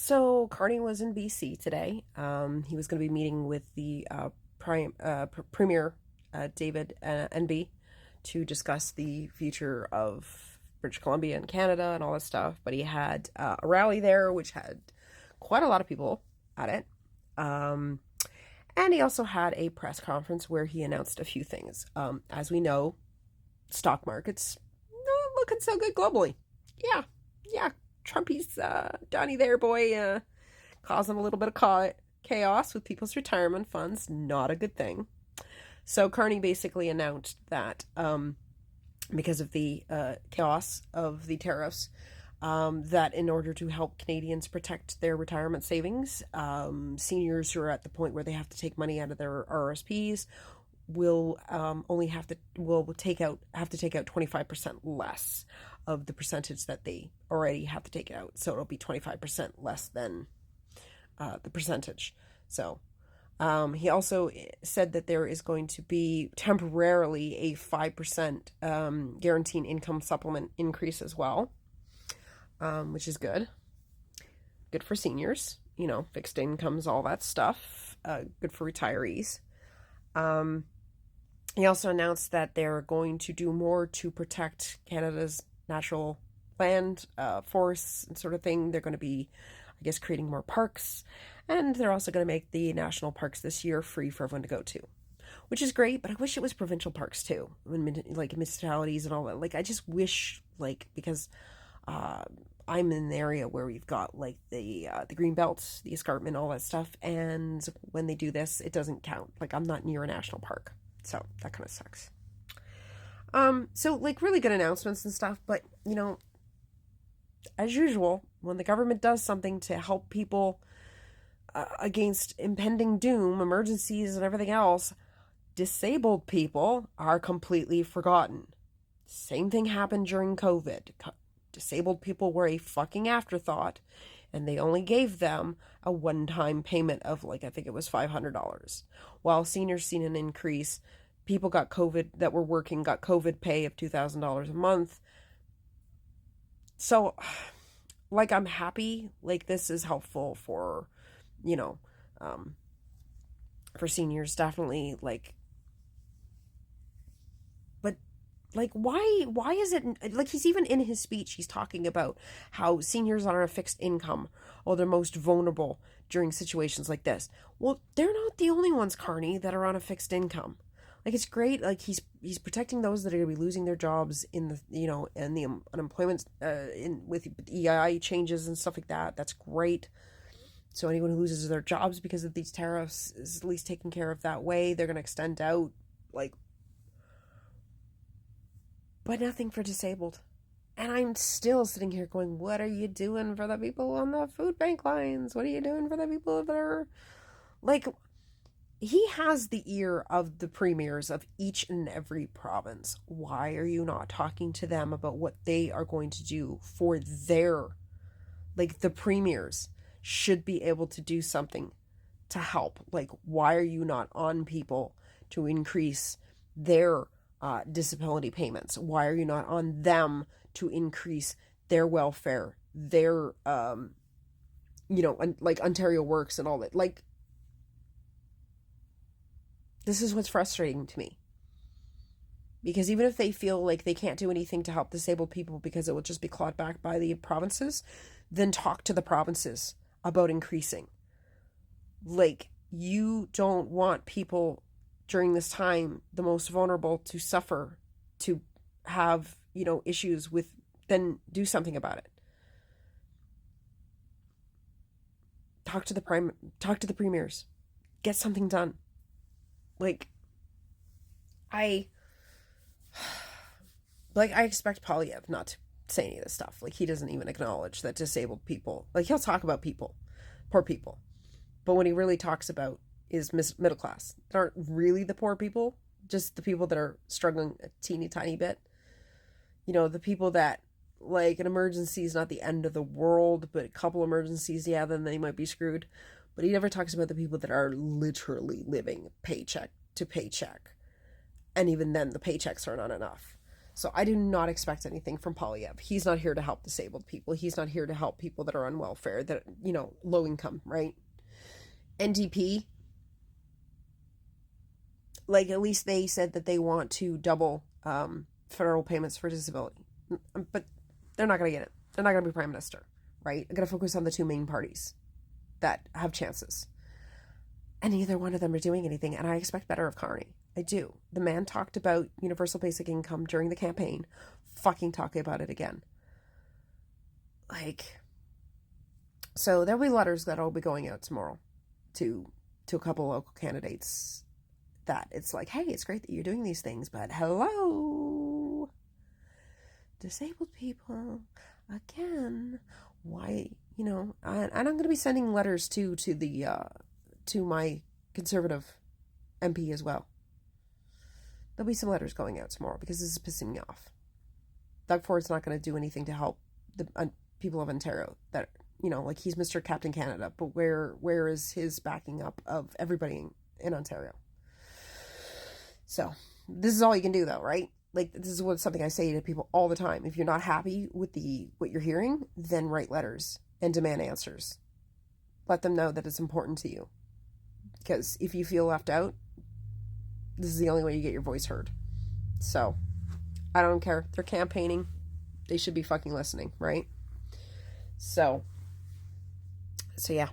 So Carney was in BC today. He was going to be meeting with the Premier David NB to discuss the future of British Columbia and Canada and all that stuff. But he had a rally there, which had quite a lot of people at it. Um, and he also had a press conference where he announced a few things. As we know, stock markets not looking so good globally. Yeah, yeah. Trumpy's Johnny there, boy, causing a little bit of chaos with people's retirement funds. Not a good thing. So Carney basically announced that because of the chaos of the tariffs, that in order to help Canadians protect their retirement savings, seniors who are at the point where they have to take money out of their RSPs will only have to 25% less of the percentage that they already have to take out. So it'll be 25% less than the percentage. So he also said that there is going to be temporarily a 5% guaranteed income supplement increase as well, which is good. Good for seniors, fixed incomes, all that stuff. Good for retirees. He also announced that they're going to do more to protect Canada's natural land, forests, and sort of thing. They're going to be, I guess, creating more parks, and they're also going to make the national parks this year free for everyone to go to, which is great. But I wish it was provincial parks too, like municipalities and all that. Like, I just wish, because I'm in an area where we've got like the green belts, the escarpment, all that stuff, and when they do this, it doesn't count. Like, I'm not near a national park, so that kind of sucks. So really good announcements and stuff, but as usual, when the government does something to help people against impending doom, emergencies, and everything else, disabled people are completely forgotten. Same thing happened during COVID. Disabled people were a fucking afterthought, and they only gave them a one-time payment of I think it was $500. While seniors seen an increase, people got COVID that were working got COVID pay of $2,000 a month. So, I'm happy. This is helpful for, for seniors, definitely. But why is it he's even in his speech, he's talking about how seniors on a fixed income are the most vulnerable during situations like this. Well, they're not the only ones, Carney, that are on a fixed income. It's great. He's protecting those that are going to be losing their jobs in the and the unemployment with EI changes and stuff like that. That's great. So anyone who loses their jobs because of these tariffs is at least taken care of that way. They're going to extend out but nothing for disabled. And I'm still sitting here going, what are you doing for the people on the food bank lines? What are you doing for the people that are he has the ear of the premiers of each and every province. Why are you not talking to them about what they are going to do for their, the premiers should be able to do something to help. Why are you not on people to increase their disability payments? Why are you not on them to increase their welfare, their, Ontario Works and all that? This is what's frustrating to me. Because even if they feel like they can't do anything to help disabled people because it will just be clawed back by the provinces, then talk to the provinces about increasing. You don't want people during this time, the most vulnerable, to suffer, to have, issues with, then do something about it. Talk to the premiers. Get something done. I expect Polyev not to say any of this stuff. He doesn't even acknowledge that disabled people, he'll talk about people, poor people, but when he really talks about is middle class, that aren't really the poor people, just the people that are struggling a teeny tiny bit. The people that an emergency is not the end of the world, but a couple emergencies, yeah, then they might be screwed. But he never talks about the people that are literally living paycheck to paycheck. And even then, the paychecks are not enough. So I do not expect anything from Polyev. He's not here to help disabled people. He's not here to help people that are on welfare, that, low income, right? NDP, like, at least they said that they want to double federal payments for disability. But they're not going to get it. They're not going to be prime minister, right? I'm going to focus on the two main parties that have chances. And neither one of them are doing anything, and I expect better of Carney. I do. The man talked about universal basic income during the campaign. Fucking talking about it again. Like, so there'll be letters that'll be going out tomorrow to a couple local candidates that it's like, hey, it's great that you're doing these things, but hello, disabled people, again, why, and I'm going to be sending letters to my conservative MP as well. There'll be some letters going out tomorrow because this is pissing me off. Doug Ford's not going to do anything to help the people of Ontario. That, like, he's Mr. Captain Canada, but where is his backing up of everybody in Ontario? So this is all you can do, though, right? Like, this is something I say to people all the time. If you're not happy with what you're hearing, then write letters and demand answers. Let them know that it's important to you. Because if you feel left out, this is the only way you get your voice heard. So, I don't care. They're campaigning. They should be fucking listening, right? So yeah.